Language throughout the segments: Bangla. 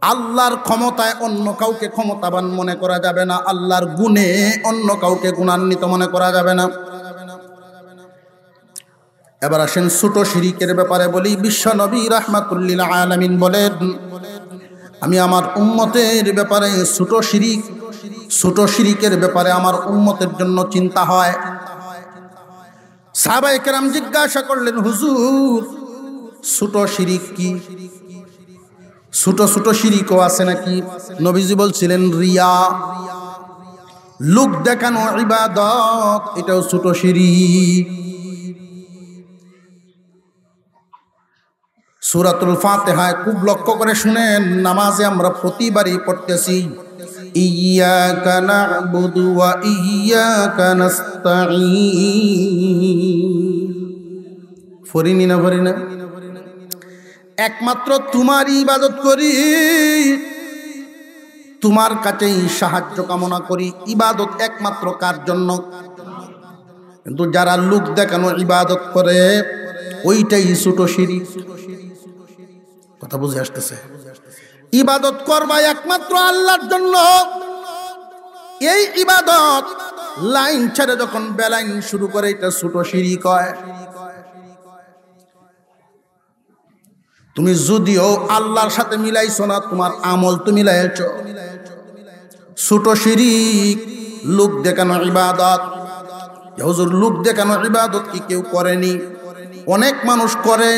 আল্লাহর ক্ষমতায় অন্য কাউকে ক্ষমতাবান মনে করা যাবে না, আল্লাহর গুণে অন্য কাউকে গুণান্বিত মনে করা যাবে না। এবার আসেন ছোট শিরিকের ব্যাপারে বলি। বিশ্ব নবী রাহমাতুল লিল আলামিন বলেন, আমি আমার উম্মতের ব্যাপারে ছোট শিরিকের ব্যাপারে আমার উম্মতের জন্য চিন্তা হয়। সাহাবায়ে কেরাম জিজ্ঞাসা করলেন, হুজুর ছোট শিরিক কি? ছোট ছোট শিরিকও আছে নাকি? নবীজি বলছিলেন, রিয়া, লোক দেখানো ইবাদত, এটাও ছোট শিরিক। সূরাতুল ফাতিহায় খুব লক্ষ্য করে শুনেন, নামাজে আমরা প্রতিবারই পড়তেছি, ইয়্যাকা না'বুদু ওয়া ইয়্যাকা নাস্তাঈন। ফরিনি না ফরিনা? একমাত্র তোমারই ইবাদত করি, তোমার কাছেই সাহায্য কামনা করি। ইবাদত একমাত্র কার জন্য? কিন্তু যারা লোক দেখানো ইবাদত করে, ওইটাই ছোট শিরিক। কথা বুঝে আসতেছে? ইবাদত করবা একমাত্র আল্লাহর জন্য, এই ইবাদত লাইন ছেড়ে যখন বেলাইন শুরু করে, এটা ছোট শিরিক হয়। তুমি যদিও আল্লাহর সাথে মিলাইছো না, তোমার আমল তুমি মিলাইছো, ছোট শিরিক। লোক দেখানো ইবাদত, হুজুর লোক দেখানো ইবাদত কি কেউ করেনি? অনেক মানুষ করে,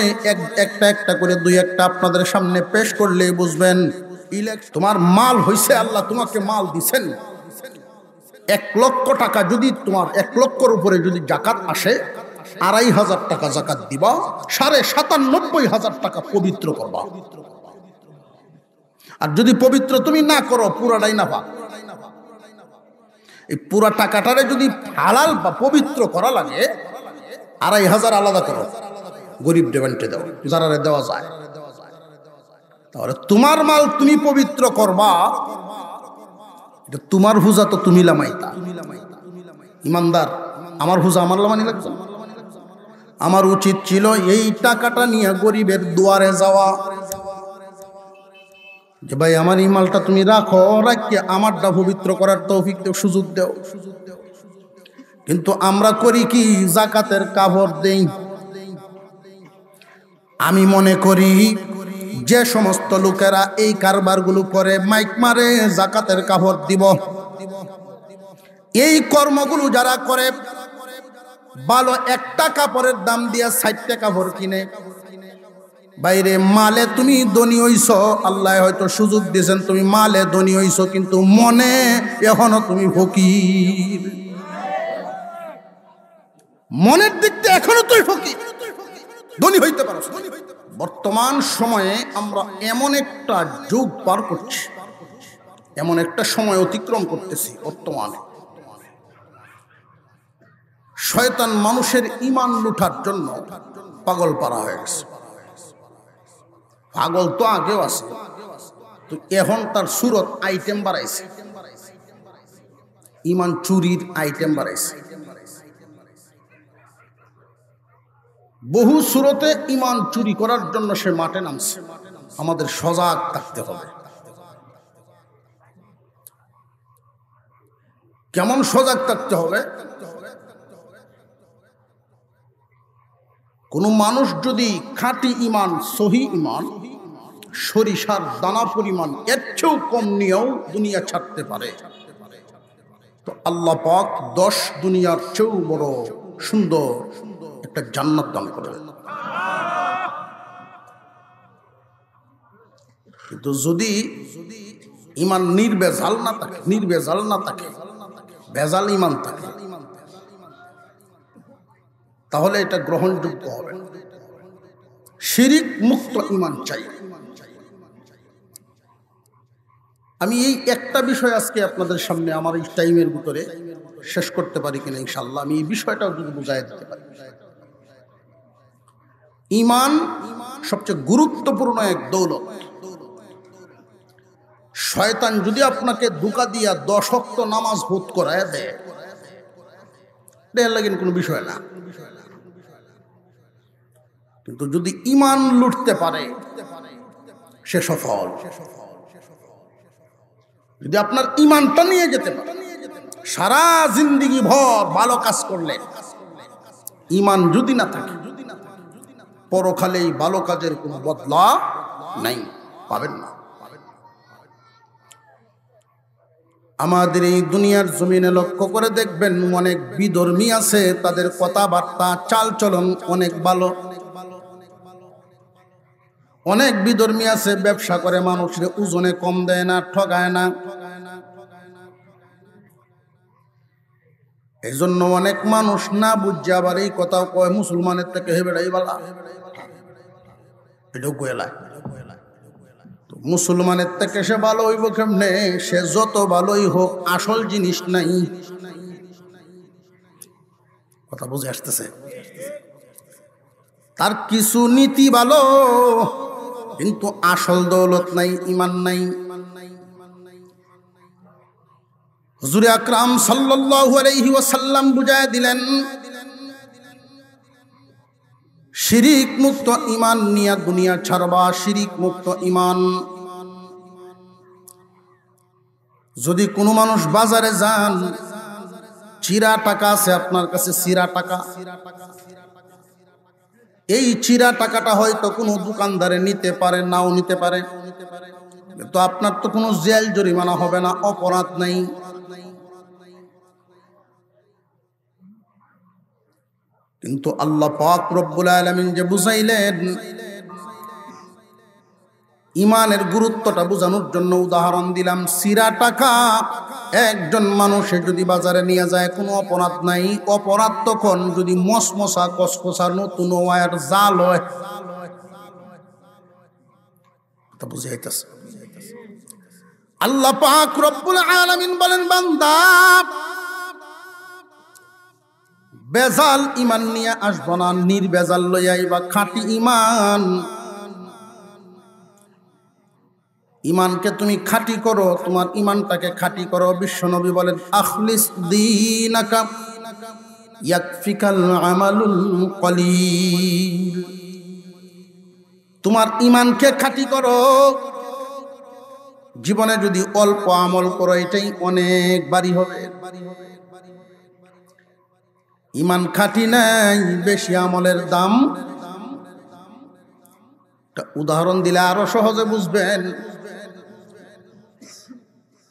একটা করে দুই একটা আপনাদের সামনে পেশ করলে বুঝবেন। তোমার মাল হইছে, আল্লাহ তোমাকে মাল দিছেন, 1 লক্ষ টাকা যদি তোমার 1 লক্ষর উপরে যদি জাকাত আসে, 2,500 টাকা জাকাত দিবা, 97,500 টাকা পবিত্র করবা। আর যদি পবিত্র তুমি না করো, পুরাটাই না পা। এই পুরা টাকাটারে যদি হালাল বা পবিত্র করা লাগে, 2,500 আলাদা করো, গরিব ডেভেন্টে দাও, যারা দেওয়া যায়। তাহলে তোমার মাল তুমি পবিত্র করবা, এটা তোমার হুজা তো তুমি লামাইতা। ইমানদার, আমার হুজা আমার লামানি লাগছে। আমার উচিত ছিল এই টাকাটা নিয়ে গরিবের দুয়ারে যাওয়া, যে ভাই আমার এই মালটা তুমি রাখো, রাখিয়ে আমারটা পবিত্র করার তৌফিক দেও, সুযোগ দেও। কিন্তু আমরা করি কি? জাকাতের কাপড় দেই। আমি মনে করি যে সমস্ত লোকেরা এই কারবারগুলো করে, মাইক মারে জাকাতের কাপড় দিব, এই কর্মগুলো যারা করে, ভালো একটা কাপড়ের দাম দিয়ে 60টা কাপড় কিনে, বাইরে মালে তুমি ধনী হইছো, আল্লাহ হয়তো সুযোগ দিয়েছেন, তুমি মালে ধনী হইছো, কিন্তু মনে এখনো তুমি ফকির। মনের দিক থেকে এখনো তুই ফকির, ধনী হইতে পারো। বর্তমান সময়ে আমরা এমন একটা যুগ পার করছি, এমন একটা সময় অতিক্রম করতেছি বর্তমানে, শয়তান মানুষের ঈমান লুঠার জন্য পাগল পারা হয়ে গেছে। পাগল তো আগেও আছে, তো এখন তার সুরত আইটেম বাড়াইছে, ঈমান চুরির আইটেম বাড়াইছে। বহু সুরতে ঈমান চুরি করার জন্য সে মাঠে নামছে। আমাদের সজাগ থাকতে হবে। কেমন সজাগ থাকতে হবে? কোন মানুষ যদি খাঁটি ঈমান, সহি ঈমান, সরিষার দানা পরিমাণ এর চেয়েও কম নিয়েও দুনিয়া ছাড়তে পারে, তো আল্লাহ পাক 10 দুনিয়ার চেয়েও বড় সুন্দর একটা জান্নাত দান করবেন। কিন্তু যদি ঈমান নির্ভেজাল না থাকে, ভেজাল ঈমান থাকে, তাহলে এটা গ্রহণযোগ্য হবে। শিরিক মুক্ত ঈমান চাই। আমি এই একটা বিষয় আজকে আপনাদের সামনে আমার এই টাইমের ভিতরে শেষ করতে পারি কিনা ইনশাআল্লাহ, আমি এই বিষয়টাও যদি বুঝাই দিতে পারি। ঈমান সবচেয়ে গুরুত্বপূর্ণ এক দৌলত। শয়তান যদি আপনাকে ধোঁকা দিয়া 10 ওয়াক্ত নামাজ বোধ করায় দেয়, এর লাগেন কোনো বিষয় না। কিন্তু যদি ঈমান লুটতে পারে, সে সফল। যদি আপনার ইমানটা নিয়ে যেতে পারে, সারা জিন্দেগি ভর ভালো কাজ করলে ইমান যদি না থাকে, পরকালে এই ভালো কাজের কোনো বদলা নাই, পাবেন না। আমাদের এই দুনিয়ার জমিনে লক্ষ্য করে দেখবেন, অনেক বিধর্মী আছে, তাদের কথাবার্তা চালচলন অনেক ভালো। অনেক বিধর্মী আছে, ব্যবসা করে মানুষের ওজনে কম দেয় না, ঠগায় না। এই জন্য অনেক মানুষ না বুঝছে আবার এই কথাও কয়, মুসলমানের থেকে হে বেড়াই বালা, এটাও কয়লা। মুসলমানের থেকে সে ভালো হইব কেমনে? সে যত ভালোই হোক, আসল জিনিস নাই। কথা বুঝে আসতেছে? তার কিছু নীতি ভালো, কিন্তু আসল দৌলত নাই, ইমান নাই। হুজুর আকরাম সাল্লাল্লাহু আলাইহি ওয়াসাল্লাম বুঝায় দিলেন, শিরিক মুক্ত ইমান নিয়ে দুনিয়া ছাড়বা, শিরিক মুক্ত ইমান। যদি কোনো মানুষ বাজারে যান, চিরা টাকা আছে আপনার কাছে, চিরা টাকা, এই চিরা টাকাটা হয়তো কোনো দোকানদারে নিতে পারে, নাও নিতে পারে, কিন্তু আপনার তো কোনো জেল জরিমানা হবে না, অপরাধ নাই। কিন্তু আল্লাহ পাক রব্বুল আলামিন যে বুঝাইলেন, ইমানের গুরুত্বটা বোঝানোর জন্য উদাহরণ দিলাম। চিরা টাকা একজন মানুষে যদি বাজারে নিয়ে যায়, কোনো অপরাধ নাই। অপরাধ তখন যদি মশমশা কসকসা নতুন ওয়ার জাল হয়। তা বুঝাইতেছে আল্লাহ পাক রব্বুল আলামিন বলেন, বান্দা বেজাল ইমান নিয়ে আসবো না, নির্বেজাল লইয়া আইবা, খাঁটি ইমান। ইমানকে তুমি খাঁটি করো, তোমার ইমানটাকে খাঁটি করো। বিশ্বনবী বলেন, আখলিস দীনাকা ইয়াকফিকাল আমালুল কলিল। তোমার ইমানকে খাঁটি করো। জীবনে যদি অল্প আমল করো, এটাই অনেক বাড়ি হবে। ইমান খাঁটি নাই, বেশি আমলের দাম। উদাহরণ দিলে আরো সহজে বুঝবেন।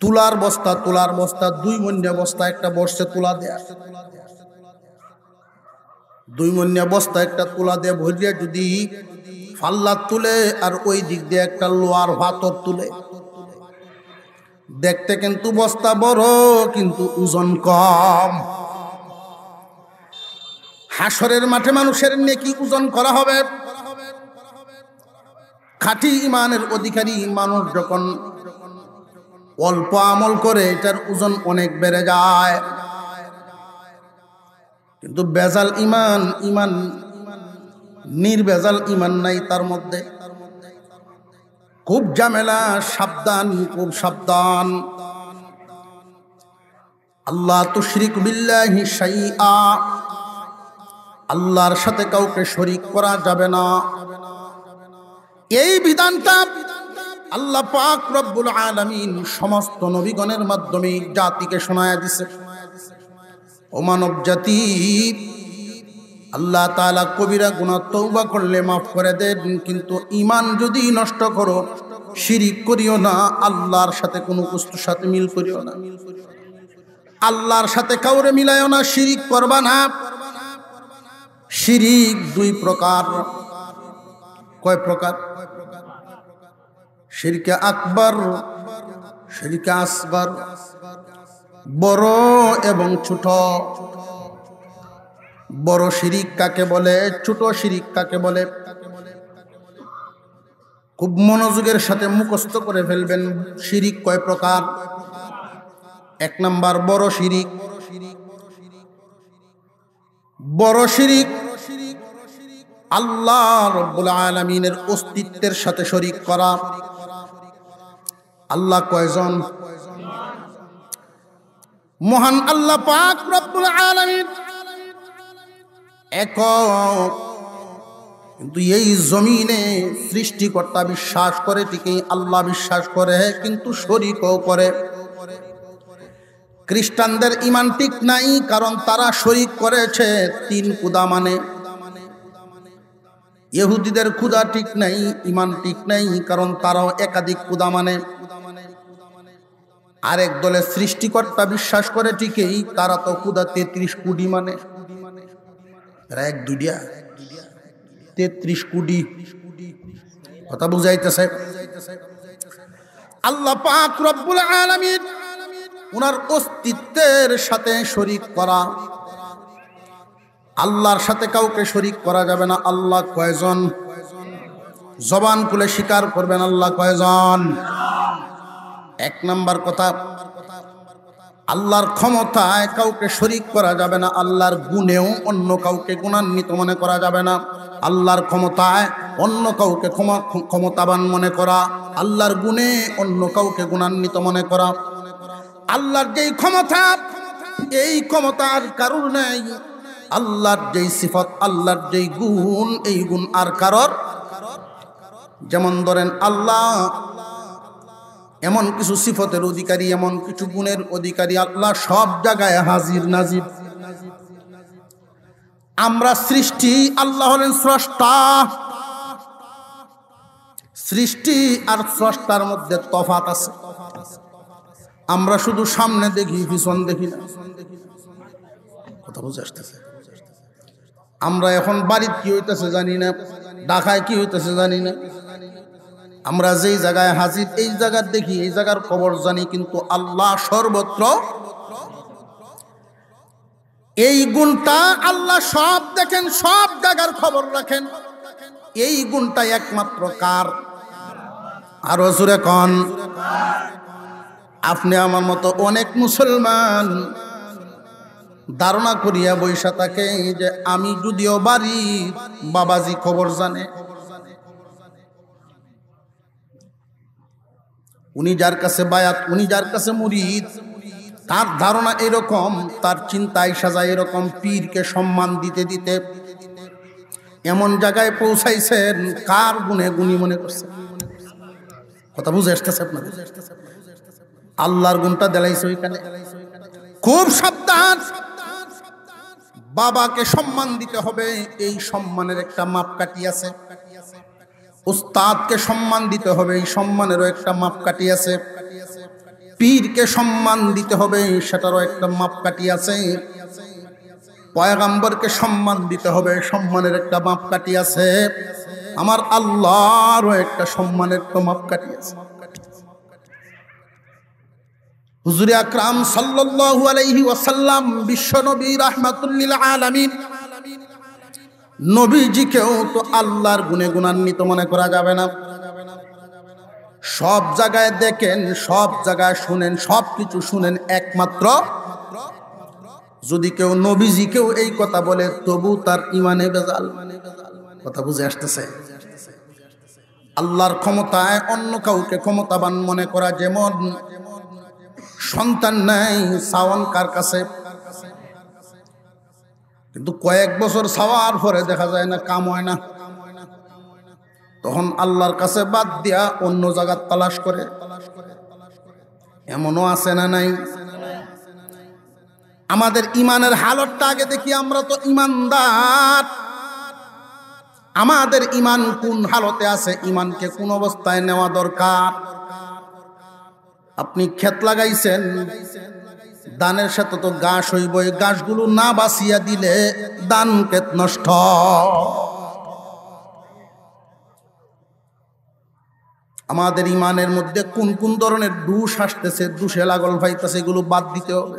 তুলার বস্তা 2 মণিয়া বস্তা একটা বর্ষে তুলা দেয়া, 2 মণিয়া বস্তা একটা তুলা দিয়ে ভরিয়া যদি ফাল্লা তুলে আর ওই দিক দিয়ে একটা লোহার ভাতর তুলে, দেখতে কিন্তু বস্তা বড়, কিন্তু ওজন কম। হাসরের মাঠে মানুষের নেকি ওজন করা হবে। খাঁটি ইমানের অধিকারী মানুষ যখন অল্প আমল করে, এটার ওজন অনেক বেড়ে যায়। কিন্তু বেজাল ইমান, ইমান নির্বেজাল ইমান নাই তার মধ্যে, খুব ঝামেলা। সাবধান, খুব সাবধান। আল্লাহ তুশরিক বিল্লাহি শাইআ, আল্লাহর সাথে কাউকে শরীক করা যাবে না। এই বিধানটা আল্লাহ পাক রব্বুল আলামিন সমস্ত নবীগণের মাধ্যমে জাতিকে শোনায়া দিছে। ও মানব জাতি, আল্লাহ তাআলা কবিরা গুনাহ তওবা করলে মাফ করে দেন, কিন্তু ঈমান যদি নষ্ট করো, শিরিক করিও না, আল্লাহর সাথে কোনো কিছুর সাথে মিল করিও না, আল্লাহর সাথে কাউরে মিলাইও না, শিরিক করবা না। শিরিক 2 প্রকার। কয় প্রকার? শিরকে আকবার, শিরকে আসগর, বড় এবং ছোট। বড় শিরিক কাকে বলে, ছোট শিরিক কাকে বলে, খুব মনোযোগের সাথে মুখস্থ করে ফেলবেন। শিরিক কয় প্রকার? 1 নাম্বার বড় শিরিক। বড় শিরিক আল্লাহ রব্বুল আলামিনের অস্তিত্বের সাথে শরীক করা। আল্লাহ কয়জন? মহান আল্লাহ পাক রব্বুল আলামিন একক। কিন্তু এই জমিনে সৃষ্টিকর্তা বিশ্বাস করে ঠিকই, আল্লাহ বিশ্বাস করে, কিন্তু শরীকও করে। খ্রিস্টানদের ইমান ঠিক নাই, কারণ তারা শরীক করেছে 3 খোদা মানে। ইহুদিদের খোদা ঠিক নাই, ইমান ঠিক নাই, কারণ তারাও একাধিক খোদা মানে। আরেক দলে সৃষ্টিকর্তা বিশ্বাস করে ঠিকই, তারা তো খোদা 33 কোটি মানে। এরা 1-2 33 কোটি। কথা বুঝাইতেছে? আল্লাহ পাক রব্বুল আলামিন ওনার অস্তিত্বের সাথে শরীক করা, আল্লাহর সাথে কাউকে শরীক করা যাবে না। আল্লাহ কয়জন? জবান খুলে স্বীকার করবেন আল্লাহ কয়জন? 1 নাম্বার কথা, আল্লাহর ক্ষমতায় কাউকে শরীক করা যাবে না। আল্লাহর গুণেও অন্য কাউকে গুণান্বিত মনে করা যাবে না। আল্লাহর ক্ষমতায় অন্য কাউকে ক্ষমতাবান মনে করা, আল্লাহর গুণে অন্য কাউকে গুণান্বিত মনে করা। আল্লাহর যেই ক্ষমতা, এই ক্ষমতার কারণ নেই। আল্লাহর যেই সিফত, আল্লাহর যেই গুণ, এই গুণ আর কারোর। যেমন ধরেন আল্লাহ এমন কিছু সিফতের অধিকারী, এমন কিছু গুণের অধিকারী, আল্লাহ সব জায়গায় হাজির নাজির। আমরা সৃষ্টি, আল্লাহ হলেন স্রষ্টা। সৃষ্টি আর স্রষ্টার মধ্যে তফাৎ আছে। আমরা শুধু সামনে দেখি, পিছন দেখি না। কথা বুঝে আসতেছে? আমরা এখন বাড়িতে কি হইতেছে জানি না, ঢাকায় কি হইতেছে জানি না। আমরা যেই জায়গায় হাজির, এই জায়গার দেখি, এই জায়গার খবর জানি, কিন্তু আল্লাহ সর্বত্র। এই গুণটা আল্লাহ সব দেখেন, সব জায়গার খবর রাখেন। এই গুণটা একমাত্র কার? আরো জোরে কন। আপনি আমার মতো অনেক মুসলমান ধারণা করিয়া বৈশা থাকে যে আমি যদিও বাড়ি, বাবাজি খবর জানে। উনি যার কাছে বায়াত, উনি যার কাছে মুরিদ, তার ধারণা এরকম, তার চিন্তায় সাজায় এরকম। পীরকে সম্মান দিতে দিতে এমন জায়গায় পৌঁছাইছেন, কার গুণে গুণী মনে করছেন। কথা বুঝে আসতেছে আপনার? আল্লাহর গুণটা দেলাইছে ওইখানে। খুব সাবধান। বাবাকে সম্মান দিতে হবে, এই সম্মানের একটা মাপকাঠি আছে। উস্তাদকে সম্মান দিতে হবে, এই সম্মানেরও একটা মাপকাঠি আছে। পীরকে সম্মান দিতে হবে, সেটারও একটা মাপকাঠি আছে। পয়গম্বরকে সম্মান দিতে হবে, সম্মানের একটা মাপকাঠি আছে। আমার আল্লাহরও একটা সম্মানের তো মাপকাঠি আছে। হুজুরে আকরাম সাল্লাল্লাহু আলাইহি ওয়াসাল্লাম বিশ্ব নবী রাহমাতুল লিল আলামিন, নবীজিকেও তো আল্লাহর গুণে গুণান্বিত মনে করা যাবে না। সব জায়গায় দেখেন, সব জায়গায় শুনেন, সব কিছু শুনেন, একমাত্র যদি কেউ নবীজিকেও এই কথা বলে, তবু তার ইমানে ভেজাল। কথা বুঝে আসতেছে? আল্লাহর ক্ষমতায় অন্য কাউকে ক্ষমতাবান মনে করা, যেমন সন্তান নাই, সাওয়ান কার কাছে, কিন্তু কয়েক বছর সাওয়ার পরে দেখা যায় না, কাম হয় না, তখন আল্লাহর কাছে বাদ দিয়া অন্য জায়গায় তালাশ করে। এমনও আছে না নাই? আমাদের ইমানের হালতটা আগে দেখি। আমরা তো ইমানদার, আমাদের ইমান কোন হালতে আছে, ইমানকে কোন অবস্থায় নেওয়া দরকার। আপনি ক্ষেত লাগাইছেন, ধানের সাথে তো ঘাস হইব, এই ঘাসগুলো না বাঁচিয়া দিলে ধান ক্ষেত নষ্ট। আমাদের ইমানের মধ্যে কোন কোন ধরনের দোষ আসতেছে, দোষে লাগল পাইতেছে, এগুলো বাদ দিতে হবে।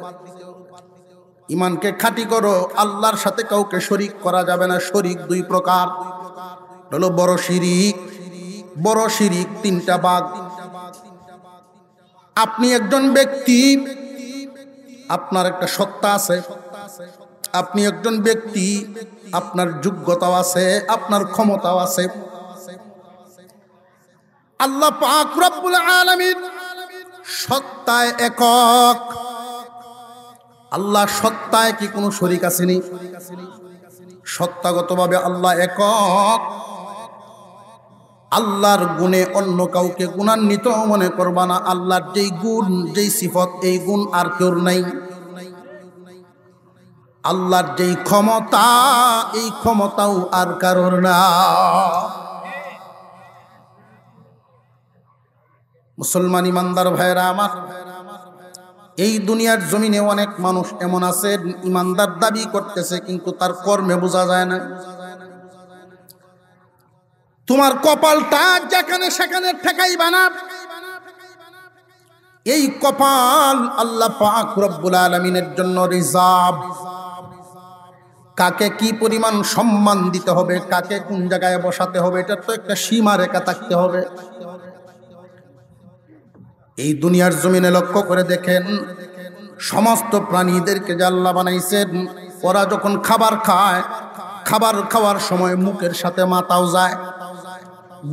ইমানকে খাঁটি করো, আল্লাহর সাথে কাউকে শরীক করা যাবে না। শরীক 2 প্রকার, হলো বড় শিরিক। বড় শিরিক 3টা ভাগ। আপনি একজন ব্যক্তি, আপনার একটা সত্তা আছে। আপনি একজন ব্যক্তি, আপনার যোগ্যতাও আছে, আপনার ক্ষমতাও আছে। আল্লাহ পাক রব্বুল আলামিন সত্তায় একক। আল্লাহ সত্তায় কি কোনো শরীক আসেনি? সত্তাগতভাবে আল্লাহ একক। আল্লাহর গুণে অন্য কাউকে গুণান্বিত মনে করবা না। আল্লাহর যেই গুণ, যেই সিফত, এই গুণ আর কেউ নাই। আল্লাহর যেই ক্ষমতা, এই ক্ষমতাও আর কারোর না। মুসলমান ইমানদার ভাইরা আমার, এই দুনিয়ার জমিনে অনেক মানুষ এমন আছে ইমানদার দাবি করতেছে, কিন্তু তার কর্মে বোঝা যায় না। তোমার কপালটা যেখানে সেখানে ঠেকাইবা না। এই কপাল আল্লাহ পাক রব্বুল আলামিনের জন্য রিজার্ভ। কাকে কি পরিমাণ সম্মান দিতে হবে, কাকে কোন জায়গায় বসাতে হবে, এটার তো একটা সীমা রেখা থাকতে হবে। এই দুনিয়ার জমিনে লক্ষ্য করে দেখেন, সমস্ত প্রাণীদেরকে যে আল্লাহ বানাইছেন, ওরা যখন খাবার খায়, খাবার খাওয়ার সময় মুখের সাথে মাথাও যায়।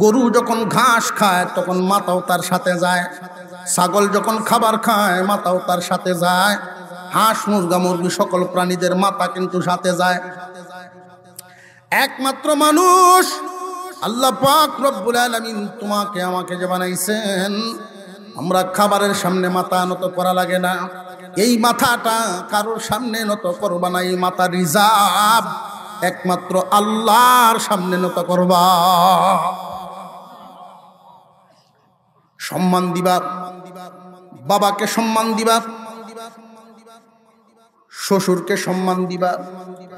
গরু যখন ঘাস খায় তখন মাথাও তার সাথে যায়। ছাগল যখন খাবার খায় মাথাও তার সাথে যায়। হাঁস, মুরগা, মুরগি সকল প্রাণীদের মাথা কিন্তু সাথে যায়। একমাত্র মানুষ আল্লাহ পাক রব্বুল আলামিন তোমাকে আমাকে যে বানাইছেন, আমরা খাবারের সামনে মাথা নত করা লাগে না। এই মাথাটা কারোর সামনে নত করবা না। এই মাথা রিজার্ভ, একমাত্র আল্লাহর সামনে নত করবা। সম্মান দিবা, বাবাকে সম্মান দিবা, শ্বশুরকে সম্মান দিবা,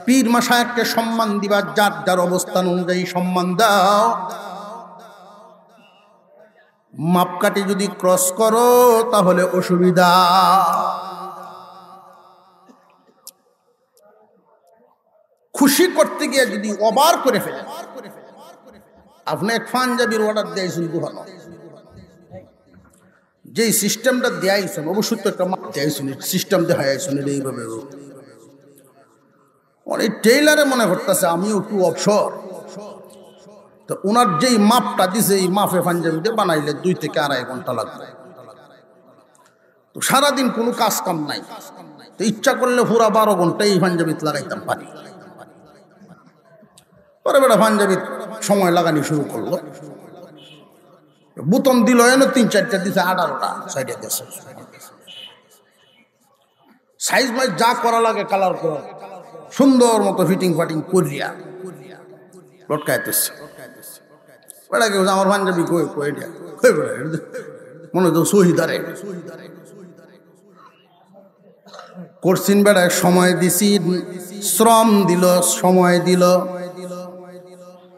পীর মাশায়েখকে সম্মান দিবা। যার যার অবস্থান অনুযায়ী সম্মান দাও। মাপকাঠি যদি ক্রস করো তাহলে অসুবিধা। খুশি করতে গিয়ে যদি ওভার করে ফেলে, আপনি এক পাঞ্জাবির অর্ডার দিয়েছেন দুহানো, যে সিস্টেমটা দেয়াইছেন অবশ্যই তো একটা মাপ দিয়েছেন, সিস্টেম দেখাইছেন এইভাবে। অনেক টেইলারে মনে করতেছে আমিও একটু অবসর, তো ওনার যেই মাপটা দিছে এই মাপে পাঞ্জাবিতে বানাইলে 2 থেকে 2.5 ঘন্টা লাগবে। তো সারাদিন কোনো কাজ কাম নাই, তো ইচ্ছা করলে পুরা 12 ঘন্টা এই পাঞ্জাবিতে লাগাইতাম পারি। পরে বেটা পাঞ্জাবি সময় লাগানি শুরু করলো, বুতন দিল এনে 3-4টা দিছে, 18টা সাইডে দিয়েছে। সাইজ মাইজ যা করা লাগে কালার করা সুন্দর মতো ফিটিং ফাটিং করিয়া লটকাইতেছে। বেটা কেউ আমার পাঞ্জাবি কই দিয়া মনে হতো শহীদারে করছিন। বেটা সময় দিছি, শ্রম দিল, সময় দিল,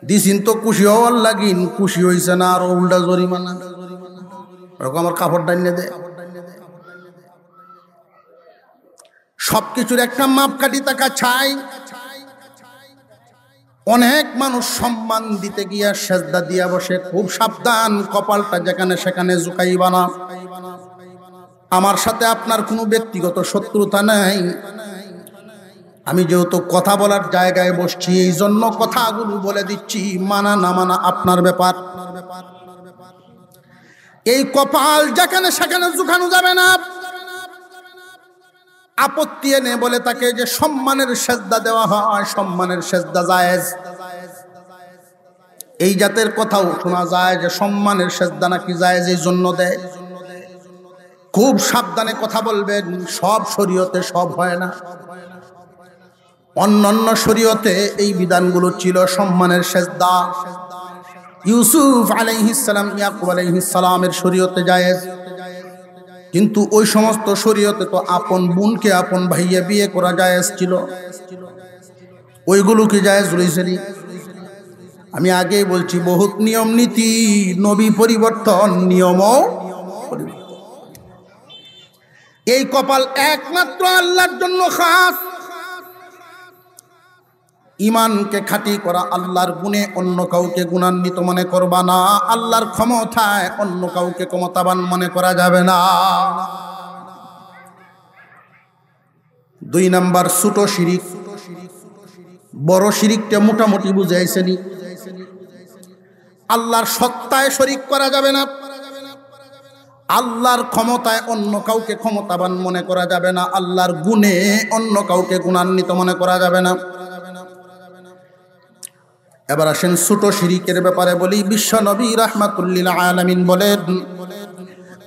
দিছিন তো খুশি হওয়ার লাগিন, খুশি হয়েছে না আরো উল্টা জরিমানা। এরকম আমার কাপড় ডাইনে দেয়। সবকিছুর একটা মাপকাঠি থাকা চাই। অনেক মানুষ সম্মান দিতে গিয়া সেজদা দিয়া বসে। খুব সাবধান, কপালটা যেখানে সেখানে ঝুঁকাইবা না। আমার সাথে আপনার কোনো ব্যক্তিগত শত্রুতা নাই। আমি যেহেতু কথা বলার জায়গায় বসছি, এই জন্য কথাগুলো বলে দিচ্ছি। মানা না মানা আপনার ব্যাপার। এই কপাল যেখানে সেখানে ঝুঁকানো যাবে না। আপত্তি এনে বলে তাকে যে সম্মানের সেজদা দেওয়া হয়, সম্মানের সেজদা জায়েজ। এই জাতের কথাও শোনা যায় যে সম্মানের সেজদা নাকি জায়েজ, এই জন্য দেয়। খুব সাবধানে কথা বলবেন। সব শরীয়তে সব হয় না। অন্যান্য শরীয়তে এই বিধানগুলো ছিল সম্মানের সেজদা। ইউসুফ আলাইহিস সালাম, ইয়াকুব আলাইহিস সালামের শরীয়তে জায়েজ, কিন্তু ওই সমস্ত শরীয়তে তো আপন বোনকে আপন ভাইয়া বিয়ে করা জায়েজ ছিল। ওইগুলো কি জায়েজ রয়েছে? আমি আগেই বলছি, বহুত নিয়ম নীতি, নবী পরিবর্তন, নিয়মও পরিবর্তন। এই কপাল একমাত্র আল্লাহর জন্য খাস। ইমানকে খাঁটি করা, আল্লাহর গুণে অন্য কাউকে গুণান্বিত মনে করবা না। আল্লাহর ক্ষমতায় অন্য কাউকে ক্ষমতাবান মনে করা যাবে না। 2 নাম্বার ছোট শিরিক। বড় শিরিকটা মোটামুটি বুঝাইছেনি। আল্লাহর সত্তায় শরীক করা যাবে না। আল্লাহর ক্ষমতায় অন্য কাউকে ক্ষমতাবান মনে করা যাবে না। আল্লাহর গুণে অন্য কাউকে গুণান্বিত মনে করা যাবে না। এবার আসেন ছোট শিরিকের ব্যাপারে বলি। বিশ্ব নবী রাহমাতুল লিল আলামিন বলেন,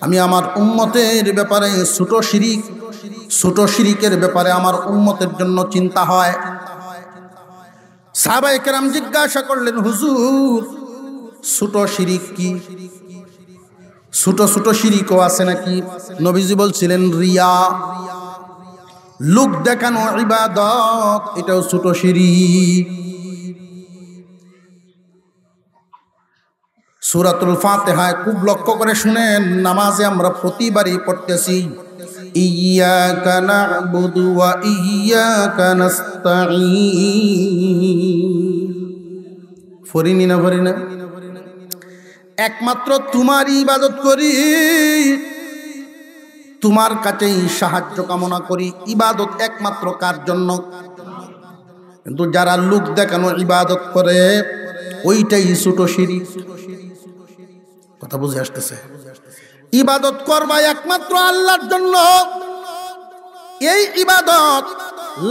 আমি আমার উম্মতের ব্যাপারে ছোট শিরিকের ব্যাপারে আমার উম্মতের জন্য চিন্তা হয়। সাহাবায়ে কেরাম জিজ্ঞাসা করলেন, হুজুর ছোট শিরিক কি? ছোট ছোট শিরিকও আছে নাকি? নবীজি বলছিলেন, রিয়া, লোক দেখানো ইবাদত, এটাও ছোট শিরিক। সূরাতুল ফাতিহায় খুব লক্ষ্য করে শুনেন, নামাজে আমরা প্রতিবারই পড়তেছি, ইয়্যাকা না'বুদু ওয়া ইয়্যাকা নাস্তাঈন। ফরিনি না ফরিনা? একমাত্র তোমারই ইবাদত করি, তোমার কাছেই সাহায্য কামনা করি। ইবাদত একমাত্র কার জন্য? কিন্তু যারা লোক দেখানো ইবাদত করে, ওইটাই ছোট শিরিক। কথা বুঝে আসতেছে? ইবাদত করবা একমাত্র আল্লাহর জন্য, এই ইবাদত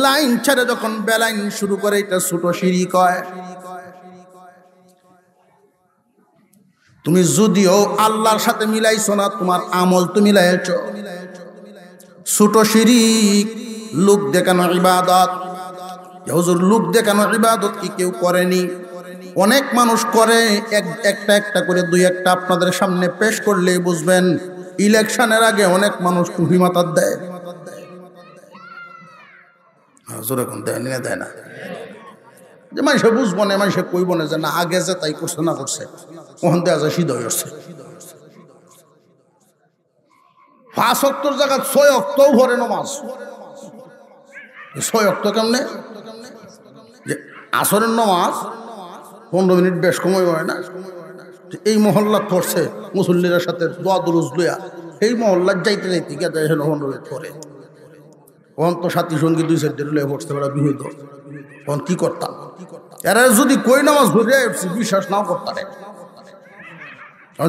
লাইন ছেড়ে যখন বেলাইন শুরু করে, এটা ছোট শিরিক হয়। তুমি যদিও আল্লাহর সাথে মিলাইছো না, তোমার আমল তুমি মিলাইছো। ছোট শিরিক লোক দেখানো ইবাদত। হুজুর লোক দেখানো ইবাদত কি কেউ করেনি? অনেক মানুষ করে, একটা একটা করে দুই একটা আপনাদের সামনে পেশ করলেই বুঝবেন। ইলেকশনের আগে অনেক মানুষ টুপি মাথার দেয়। হুজুর এখন দেয় না, দেয় না, যে মানুষে বুঝবো না, মানুষে কইব না যে না আগে যে তাই করছে না করছে, ওখান দেওয়া যায় সিদ্ধ হয়ে আসছে। 5 ওয়াক্তের জায়গায় 6 ওয়াক্তও ভরে নমাজ। 6 ওয়াক্ত কেমনে? যে আসরের নমাজ 15 মিনিট বেশ সময় হয় না, এই মহল্লা পড়ছে মুসল্লির সাথে দোয়া দুরুজ লইয়া, এই মহল্লার যাইতে যাইতে গিয়ে 15 মিনিট পরে ওখান তো সাথী সঙ্গী 2-4 দিন লইয়া পড়তে পারা বিহুদ। তখন কি করতাম? এরা যদি কই নামাজ ঘুরে বিশ্বাস নাও করতাম,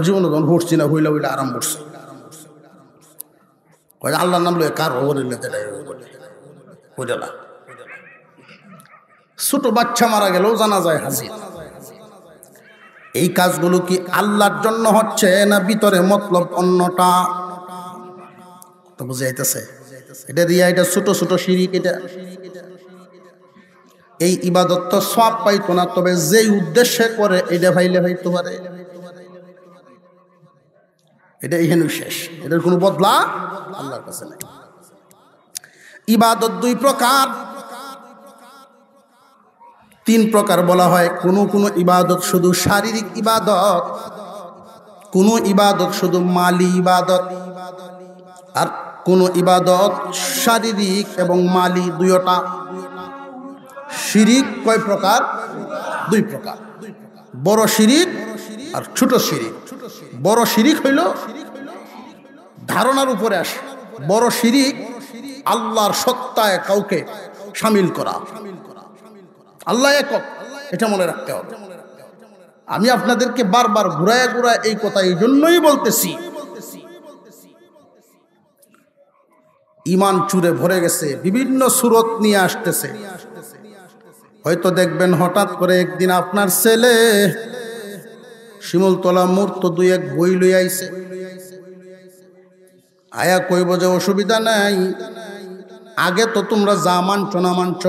জীবনে তখন পড়ছি না, হইলা হইলা আরাম করছে। আল্লাহর নাম লইয়া কার না। ছোট বাচ্চা মারা গেলেও জানা যায় হাজির। এই কাজগুলো কি আল্লাহর জন্য হচ্ছে না ভিতরে মতলব অন্যটা? তো বুঝে যাইতেছে? এটা দিয়া এটা ছোট ছোট শিরিক। এটা এই ইবাদত তো সওয়াব পাইতো না, তবে যেই উদ্দেশ্যে করে এটা ভাইলে হইতে পারে। এটা এখানে শেষ, এটার কোনো বদলা আল্লাহর কাছে নাই। ইবাদত 2 প্রকার, 3 প্রকার বলা হয়। কোন ইবাদত শুধু শারীরিক ইবাদত, কোন ইবাদত শুধু মালি ইবাদত, আর কোন ইবাদত শারীরিক এবং মালি দুইটা। শিরিক কয় প্রকার? 2 প্রকার, বড় শিরিক আর ছোট শিরিক। বড় শিরিক হইল ধারণার উপরে আসে। বড় শিরিক আল্লাহর সত্তায় কাউকে শামিল করা। আল্লাহ একক, এটা মনে রাখতে হবে। আমি আপনাদেরকে বারবার ঘুরায় ঘুরায় এই কথা এই জন্যই বলতেছি, ইমান চুরে ভরে গেছে, বিভিন্ন সুরত নিয়ে আসতেছে। হয়তো দেখবেন হঠাৎ করে একদিন আপনার ছেলে শিমুলতলা মূর্ত 2-1 বই লই আইছে, আয়া কইব যে অসুবিধা নাই, আগে তো তোমরা যা মানছ না মানছ,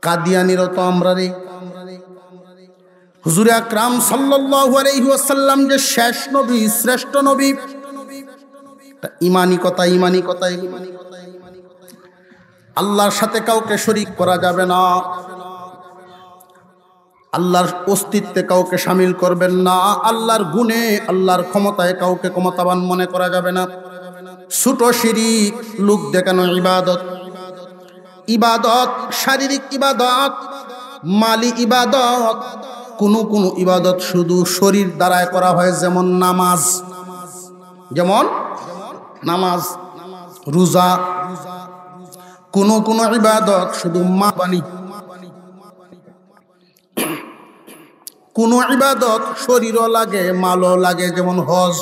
কাদিয়ানিরও তো আমরা রে। হুজুর আকরাম সাল্লাল্লাহু আলাইহি ওয়াসাল্লাম যে শেষ নবী, শ্রেষ্ঠ নবী, ইমানি কথা। আল্লাহর সাথে কাউকে শরীক করা যাবে না, আল্লাহর অস্তিত্বে কাউকে শামিল করবেন না, আল্লাহর গুণে আল্লাহর ক্ষমতায় কাউকে ক্ষমতাবান মনে করা যাবে না। ছোট শিরিক লোক দেখানো ইবাদত। ইবাদত শারীরিক ইবাদত, মালি ইবাদত। কোন ইবাদত শুধু শরীর দ্বারায় করা হয়, যেমন নামাজ, রোজা। কোন ইবাদত শুধু বাণী। কোন ইবাদত শরীরও লাগে, মালও লাগে, যেমন হজ।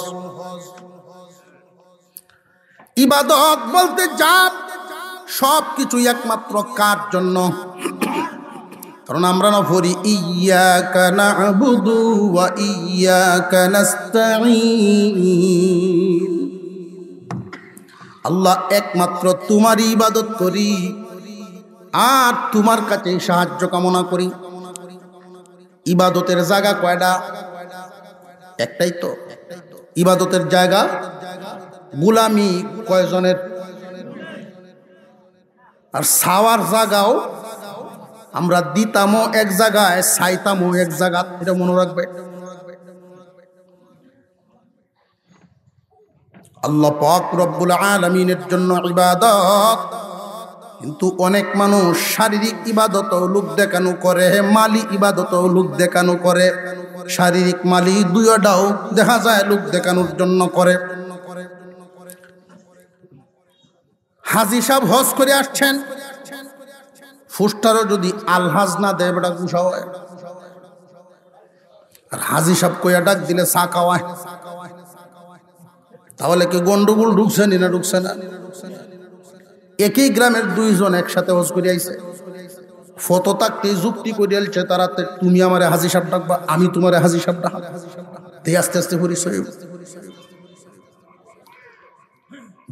ইবাদত বলতে যা সব কিছু একমাত্র কার জন্য? কারণ আমরা না পড়ি ইয়্যাকা না'বুদু ওয়া ইয়্যাকা নাস্তাঈন, আল্লাহ একমাত্র তোমারই ইবাদত করি আর তোমার কাছে সাহায্য কামনা করি। ইবাদতের জায়গা কয়টা? একটাই তো। ইবাদতের জায়গা গোলামি কয়জনের? আর সাওয়ার জায়গাও আমরা দিতামও এক জায়গায়, চাইতামও এক জায়গা, এটা মনে রাখবে। আল্লাহ পাক রব্বুল আলামিনের জন্য ইবাদত, কিন্তু অনেক মানুষ শারীরিক ইবাদতও লোক দেখানো করে, মালি ইবাদতও লোক দেখানো করে। শারীরিক মালি দুইটাও দেখা যায় লোক দেখানোর জন্য করে। হাজি সাহেব হজ করে আসছেন, ফুস্টারও যদি আলহাজ না দেয় বেটা গুসা হয়। আর হাজি সাহেব কইয়া ডাক দিলে চা খাওয়ায়, তাহলে কি গন্ডগোল ঢুকছে না ঢুকছে না? একই গ্রামের দুইজন একসাথে হজ করে আইছে, ফটো থাকতে যুক্তি করে আলছে তারা, তুমি আমারে হাজি সাহেব ডাকবা, আমি তোমারে হাজি সাহেব ডাক, আস্তে আস্তে পরিচয়।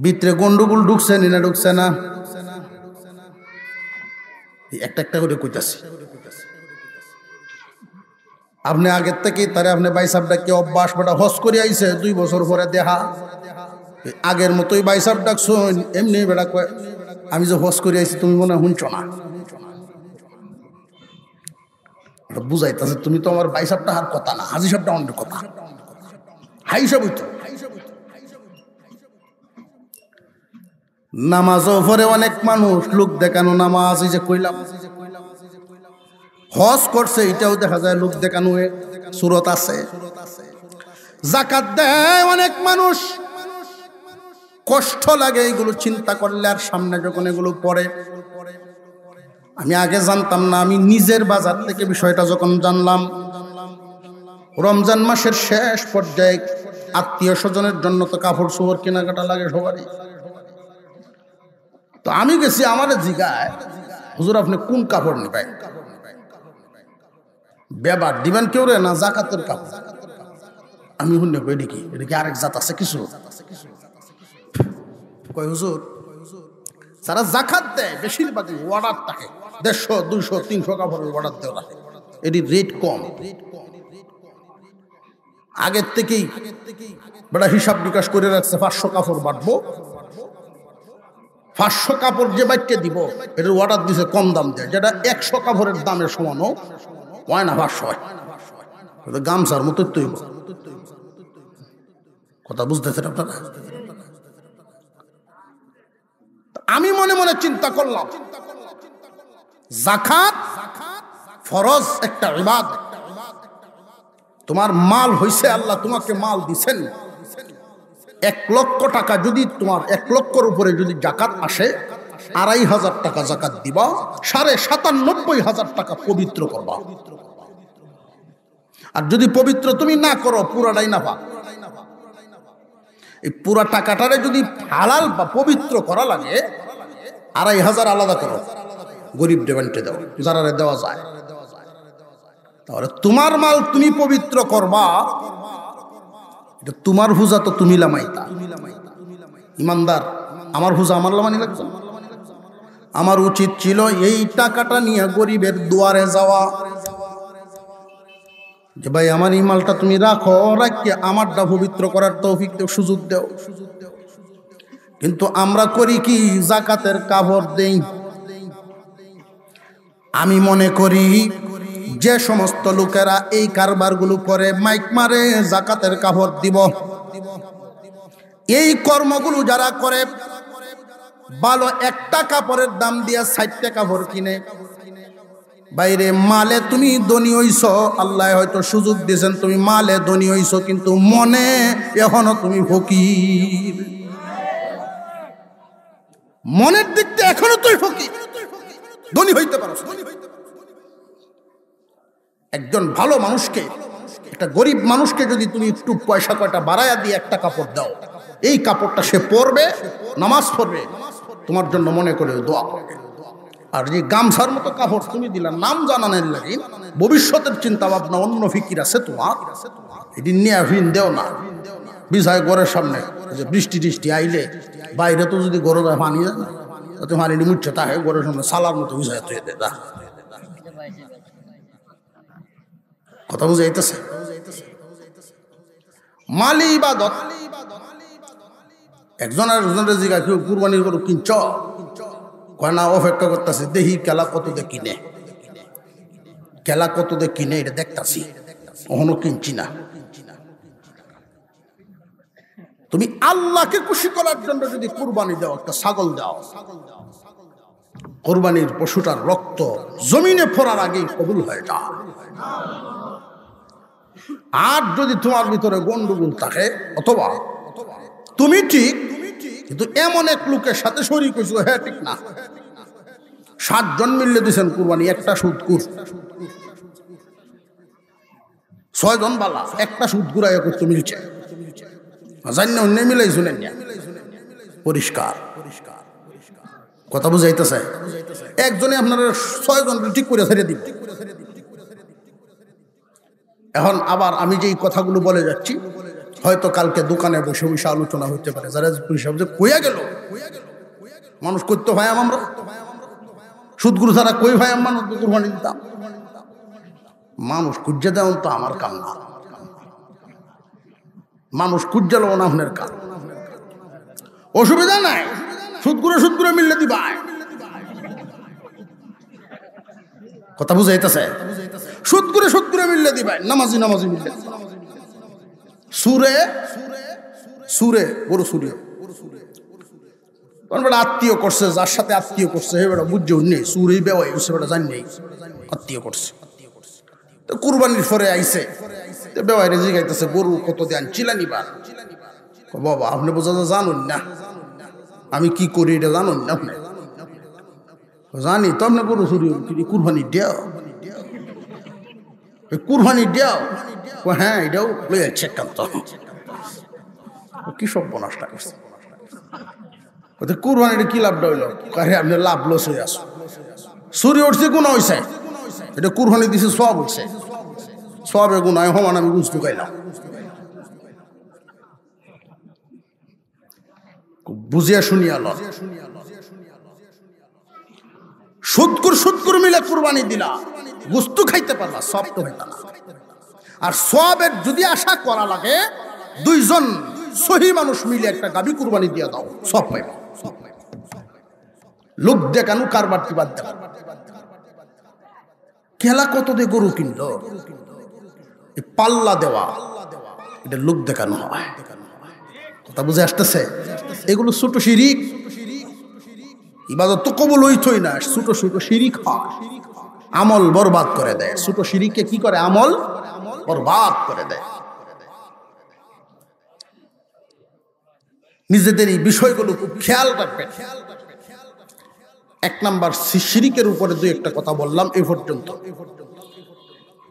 ভিতরে গন্ডগোল ঢুকছে না ঢুকছে না? একটা একটা করে কইতাছি। আপনি আগের থেকে তারে আপনি ভাই সাহেব ডাকে অভ্যাস, বেটা হজ করে আইছে 2 বছর পরে দেখা, আগের মতোই ভাই সাহেব ডাকছো এমনি বেটা কয় আমি যে হজ করে আইছি তুমি মনে শুনছ না। বুঝাইতেছে তুমি তো আমার ভাই সাহেবটা আর কথা না, হাজি সাহেবটা অন্য কথা, হাই সাহেব হইতো। নামাজও পরে অনেক মানুষ লোক দেখানো নামাজ, এই যে কইলাম হজ করছে এটাও দেখা যায় লোক দেখানো সুরত আছে। যাকাত দেয় অনেক মানুষ, কষ্ট লাগে এগুলো চিন্তা করলে, আর সামনে যখন এগুলো পড়ে। আমি আগে জানতাম না, আমি নিজের বাজার থেকে বিষয়টা যখন জানলাম, রমজান মাসের শেষ পর্যায়ে আত্মীয় স্বজনের জন্য তো কাপড় চোপড় কেনাকাটা লাগে সবারই। তো আমি গেছি, আমার জিগায় হুজুর আপনি কোন কাপড় নেবেন? ব্যবহার দিবেন কেউ রে না জাকাতের কাপড়? আমি শুনে এটা কি, এটা কি আরেক জাত আছে কিছু? কয় হুজুর যারা জাকাত দেয় বেশিরভাগই অর্ডার থাকে, 150, 200, 300 কাপড়ের অর্ডার দেওয়া লাগে, এটি রেট কম। আগের থেকেই বেটা হিসাব নিকাশ করে রাখছে 500 কাপড় বাঁটবো, 500 কাপড় যে বাইটকে দিব এটার অর্ডার দিছে কম দাম দেয়, যেটা 100 কাপড়ের দামের সমানও হয় না, 500 হয়। গামছার মতো তৈব কথা বুঝতেছেন আপনারা? আমি মনে মনে চিন্তা করলাম, যাকাত ফরজ একটা ইবাদত। তোমার মাল হইছে, আল্লাহ তোমাকে মাল দিছেন, 1 লক্ষ টাকা যদি তোমার 1 লক্ষর উপরে যদি যাকাত আসে, 2,500 টাকা যাকাত দিবা, 97,500 টাকা পবিত্র করবা। আর যদি পবিত্র তুমি না করো পুরাটাই না পা। এই পুরা টাকাটারে যদি হালাল বা পবিত্র করা লাগে, 2,500 আলাদা করো, গরিব দেবান্টে দাও, যারা দেওয়া যায়। তাহলে তোমার মাল তুমি পবিত্র করবা, এটা তোমার হুজা তো তুমি লামাইতা। ইমানদার, আমার হুজা আমার লামানি লাগছে। আমার উচিত ছিল এই টাকাটা নিয়ে গরিবের দুয়ারে যাওয়া, যে ভাই আমার এই মালটা তুমি রাখো, রাখিয়ে আমারটা পবিত্র করার তৌফিক দেও, সুযোগ দেও। কিন্তু আমরা করি কি, যাকাতের কাপড় দেই। আমি মনে করি যে সমস্ত লোকেরা এই কারবারগুলো করে, মাইক মারে যাকাতের কাপড় দিব, এই কর্মগুলো যারা করে, ভালো একটা কাপড়ের দাম দিয়ে 60টা কাপড় কিনে, বাইরে মালে তুমি ধনী হইছ, আল্লাহ হয়তো সুযোগ দিয়েছেন তুমি মালে ধনী হইছ, কিন্তু মনে এখনো তুমি ফকির। মনের দিক থেকে এখনো তুই ফকির, ধনী হইতে পারো। একজন ভালো মানুষকে, একটা গরিব মানুষকে যদি তুমি একটু পয়সা কয়টা বাড়াইয়া দিয়ে একটা কাপড় দাও, এই কাপড়টা সে পরবে, নামাজ পড়বে, তোমার জন্য মনে করে দোয়া করবে। আর যে গামছার মতো কাপড় তুমি দিলা নাম জানানোর লাগে, ভবিষ্যতের চিন্তা ভাবনা অন্য ফিকির আছে তোমার, এটি নিয়ে ফিন দেও না বিছায় ঘরের সামনে। যে বৃষ্টি টিষ্টি আইলে বাইরে তো যদি গরু পানি যায় না, তো পানি মুচ্ছে তাহে ঘরের সামনে সালার মতো বিছায় তুই দে। কথা বুঝাইতেছে? মালি ইবাদত। একজন আর একজনের জিগা কেউ কুরবানির গরু কিনছ, কয় না অপেক্ষা করতেছে দেখি কেলা কত দিয়ে কিনে, কেলা কত দিয়ে কিনে এটা দেখতাছি, কখনো কিনছি না। তুমি আল্লাহকে খুশি করার জন্য যদি কুরবানি দাও, একটা ছাগল দাও, কুরবানির পশুটার রক্ত জমিনে পড়ার আগেই কবুল হয়ে যায়। আর যদি তোমার ভিতরে গন্ডগোল থাকে, অথবা তুমি ঠিক কিন্তু এমন এক লোকের সাথে শরীক হয়েছিল, হ্যাঁ ঠিক না, 7 জন মিললে দিয়েছেন কুরবানি, একটা সুদকুর, 6 জন বালা, একটা সুদকুর আয় করতে মিলছে, জানি না অন্য মিলাই শুনেন না, পরিষ্কার। কথা বুঝাইতেছে? একজনে আপনারা 6 জন ঠিক করে ছেড়ে দিন। এখন আবার আমি যে এই কথাগুলো বলে যাচ্ছি, হয়তো কালকে দোকানে বসে বসে আলোচনা হতে পারে, যারা যে কইয়া গেল মানুষ করতে হয়, আমরা সুদগুরু ছাড়া কই ভাই মানুষ কুরবানি দিতাম, মানুষ খুঁজে দেওয়া তো আমার কাম না, মানুষ খুঁজে লো না আপনার কাম, অসুবিধা নাই, সুদগুরু মিললে দিবা। কথা বুঝাইতেছে? সুদগুরু মিললে দিবা, নামাজি মিললে, সুরে গরু সুরে আত্মীয় করছে, যার সাথে আত্মীয় করছে হে বেটা বুঝছে নেই, সুরেই বেওয়াই সে বেটা জানি নেই আত্মীয় করছে। তো কুরবানির পরে আইসে বেওয়াইরে জিগাইতেছে গরু কত দেন চিলানিবা, বাবা আপনি বোঝা জানুন না আমি কি করি এটা জানুন না, আপনি জানি তো আপনি গরু চুরি কুরবানি দেও, কুরবানি দেও, হ্যাঁ এটাও লই যাচ্ছে একান্ত, কি সব বনাসটা করছে, কুরবানিটা কি লাভটা হইল, আপনি লাভ লস হয়ে আসো, চুরি উঠছে গুণা হয়েছে, এটা কুরবানি দিছে সব হয়েছে, সবে গুণায় সমান আমি বুঝতে পাইলাম, বুঝিয়া শুনিয়া ল। সুদকুর মিলে কুরবানি দিলা, গুস্তু খাইতে পারলা, সব তো হইতা না। আর সবের যদি আশা করা লাগে, 2 জন সহি মানুষ মিলে একটা গাবি কুরবানি দিয়া দাও, সব পাইবা। লোক দেখানো কারবার কি বাদ দেবা, খেলা কত দিয়ে গরু কিনলো, পাল্লা দেওয়া, এটা লোক দেখানো হয়। কথা বুঝে আসতেছে? এগুলো ছোট শিরিক, ইবাদত তো কবুল হইতই না, ছোট শিরিক হয়, আমল বরবাদ করে দেয়। ছোট শিরিকে কি করে? আমল বরবাদ করে দেয়। নিজেদের এই বিষয়গুলো খুব খেয়াল রাখবেন। 1 নাম্বার শিরিকের উপরে 2-1টা কথা বললাম এই পর্যন্ত।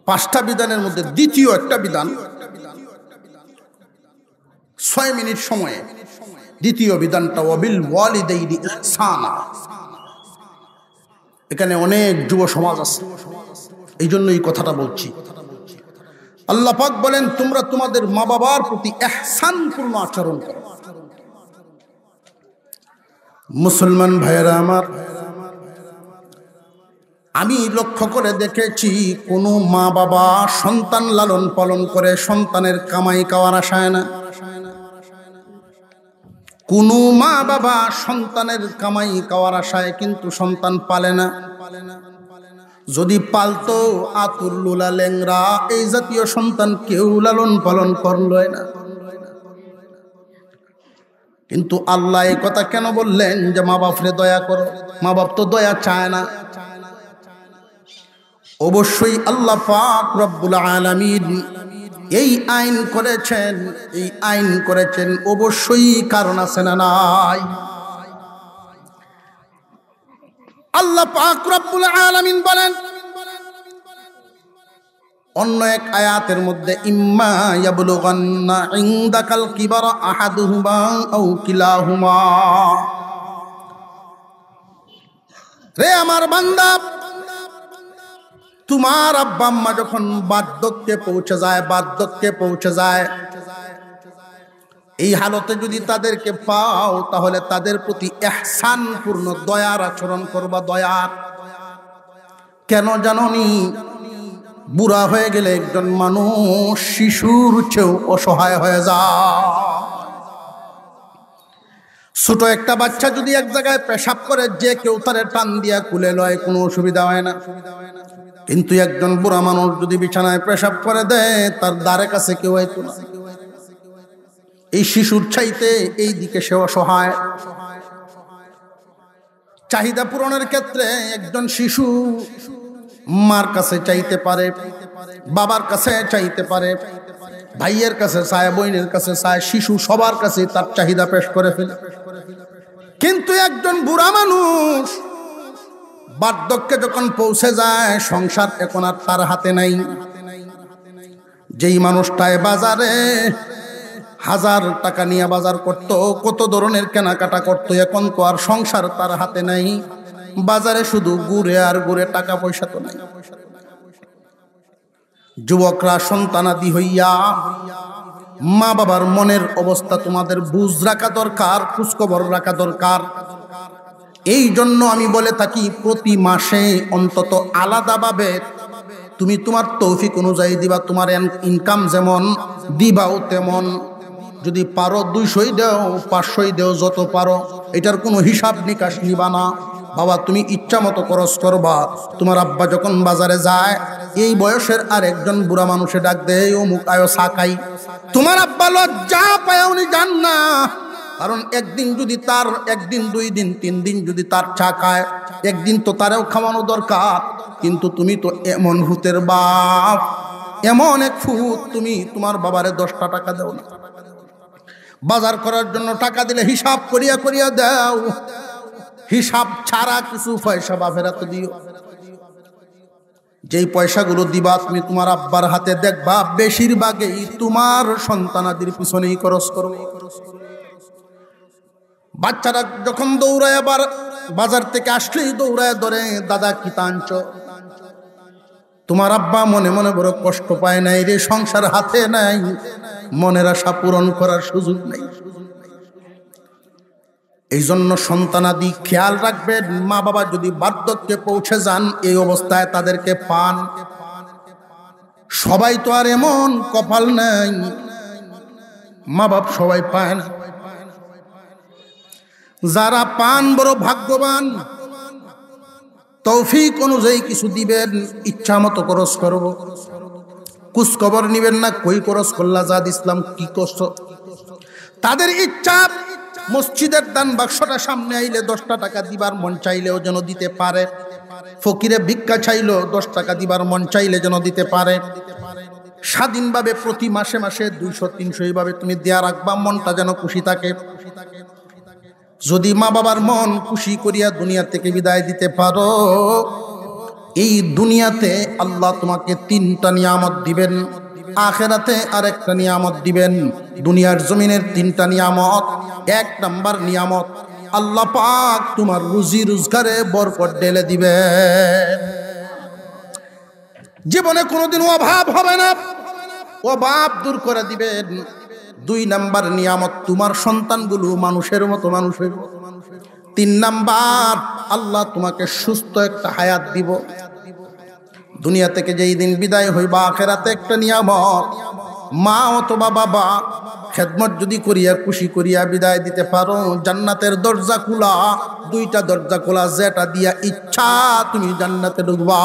5টা বিধানের মধ্যে দ্বিতীয় একটা বিধান, 6 মিনিট সময়ে দ্বিতীয় বিধানটা ওয়াবিল ওয়ালিদাইনি ইহসানা। এখানে অনেক যুব সমাজ আছে, এই জন্য এই কথাটা বলছি। আল্লাহ পাক বলেন তোমরা তোমাদের মা বাবার প্রতি ইহসানপূর্ণ আচরণ করো। মুসলমান ভাইয়েরা আমার, আমি লক্ষ্য করে দেখেছি কোন মা বাবা সন্তান লালন পালন করে সন্তানের কামাই খাওয়ার আশায় না। কোন মা বাবা সন্তানের কামাই খাওয়ার আশায় কিন্তু সন্তান পালে না। যদি পালতো আতুর লুলা ল্যাংরা এই জাতীয় সন্তান কেউ লালন পালন করল না। কিন্তু আল্লাহ এই কথা কেন বললেন যে মা বাপরে দয়া করো? মা বাপ তো দয়া চায় না। অবশ্যই আল্লাহ পাক রব্বুল আলামিন এই আইন করেছেন, অবশ্যই কারণ আছে না নাই? আল্লাহ পাক রব্বুল আলামিন বলেন অন্য এক আয়াতের মধ্যে, ইম্মা ইয়াবলুগান্না ইনদাকাল কিবারা আহাদুহুমা আও কিলাহুমা। রে আমার বান্দা, তোমার আব্বা আম্মা যখন বার্ধক্যে পৌঁছে যায়, এই হালতে যদি তাদেরকে পাও তাহলে তাদের প্রতি ইহসান পূর্ণ দয়ার আচরণ করবা। দয়ার কেন জানোনি? বুড়া হয়ে গেলে একজন মানুষ শিশুর চেয়েও অসহায় হয়ে যায়। ছোট একটা বাচ্চা যদি এক জায়গায় পেশাব করে, যে কেউ তারে টান দিয়া কুলে লয়, কোনো অসুবিধা হয় না। কিন্তু একজন বুড়া মানুষ যদি বিছানায় পেশাব করে দেয়, তার দ্বারে কাছে কেউ হয়তো না। এই শিশুর চাইতে এই দিকে সে অসহায়। চাহিদা পূরণের ক্ষেত্রে একজন শিশু মার কাছে চাইতে পারে, বাবার কাছে চাইতে পারে, ভাইয়ের কাছে চায়, বোনের কাছে চায়, শিশু সবার কাছে তার চাহিদা পেশ করে ফেলে। কিন্তু একজন বুড়া মানুষ বার্ধক্যে যখন পৌঁছে যায়, সংসার এখন আর তার হাতে নাই। যেই মানুষটায় বাজারে 1000 টাকা নিয়ে বাজার করত, কত ধরনের কেনাকাটা করত, এখন তো আর সংসার তার হাতে নাই। বাজারে শুধু ঘুরে আর ঘুরে, টাকা পয়সা তো নাই। যুবকরা সন্তানাদি হইয়া মা বাবার মনের অবস্থা তোমাদের বুঝ রাখা দরকার, খোঁজখবর রাখা দরকার। এই জন্য আমি বলে থাকি, প্রতি মাসে অন্তত আলাদাভাবে তুমি তোমার তৌফিক অনুযায়ী দিবা। তোমার ইনকাম যেমন দিবাও তেমন। যদি পারো 200 দেও, 500 দেও, যত পারো। এটার কোনো হিসাব নিকাশ নিবা না। বাবা তুমি ইচ্ছা মতো খরচ করবা। তোমার আব্বা যখন বাজারে যায়, এই বয়সের আর একজন বুড়া মানুষে ডাক দেয়, অমুক আয়ো চা খাই। তোমার আব্বা লজ্জা পায়, উনি যান না। কারণ একদিন যদি তার, একদিন 2 দিন 3 দিন যদি তার চা খায়, একদিন তো তারেও খাওয়ানো দরকার। কিন্তু তুমি তো এমন ভূতের বাপ, এমন এক ফুট, তুমি তোমার বাবারে 10টা টাকা দাও না। বাজার করার জন্য টাকা দিলে হিসাব করিয়া করিয়া দাও। হিসাব ছাড়া কিছু পয়সা বাপের হাতে দিও। যেই পয়সাগুলো দিবা তুমি তোমার আব্বার হাতে, দেখবা বেশিরভাগই তোমার সন্তানাদির পিছনেই খরচ করবে। বাচ্চারা যখন দৌড়ায়, আবার বাজার থেকে আসলেই দৌড়ায় ধরে, দাদা কি টানছ? তোমার আব্বা মনে মনে বড় কষ্ট পায় নাই রে, সংসার হাতে নাই, মনের আশা পূরণ করার সুযোগ নেই। এই জন্য সন্তানাদি খেয়াল রাখবেন। মা বাবা যদি বার্ধক্যে পৌঁছে যান, এই অবস্থায় তাদেরকে পান। সবাই তো আর এমন কপাল নাই, মা বাপ সবাই পায় না। যারা পান বড় ভাগ্যবান। তৌফিক অনুযায়ী কিছু দিবেন, ইচ্ছা মতো খরচ করব। কুছ খবর নিবেন না, কই খরচ করলা, জাদ ইসলাম কি করছো। তাদের ইচ্ছা মসজিদের দান বাক্সটা সামনে আইলে 10টা টাকা দিবার মন চাইলেও যেন দিতে পারে। ফকিরে ভিক্ষা চাইলো 10 টাকা দিবার মন চাইলে যেন দিতে পারে। স্বাধীনভাবে প্রতি মাসে মাসে 200-300 এইভাবে তুমি দেয়া রাখবা, মনটা যেন খুশি থাকে। যদি মা বাবার মন খুশি করিয়া দুনিয়া থেকে বিদায় দিতে পারো, এই দুনিয়াতে আল্লাহ তোমাকে 3টা নিয়ামত দিবেন, আখেরাতে আরেকটা নিয়ামত দিবেন। দুনিয়ার জমিনের 3টা নিয়ামত। 1 নাম্বার নিয়ামত, আল্লাহ পাক তোমার রুজি রোজগারে বরকত ঢেলে দিবেন। জীবনে কোনোদিন অভাব হবে না, অভাব দূর করে দিবেন। 2 নাম্বার নিয়ামত, তোমার সন্তানগুলো মানুষের মতো মানুষ হইব। 3 নাম্বার, আল্লাহ তোমাকে সুস্থ একটা হায়াত দিব। দুনিয়া থেকে যেই দিন বিদায় হইবা, আখেরাতে একটা নিয়ামত, মা অথবা বাবা খেদমত যদি করিয়া খুশি করিয়া বিদায় দিতে পারো, জান্নাতের দরজা খোলা। 2টা দরজা খোলা, যেটা দিয়া ইচ্ছা তুমি জান্নাতে ঢুকবা।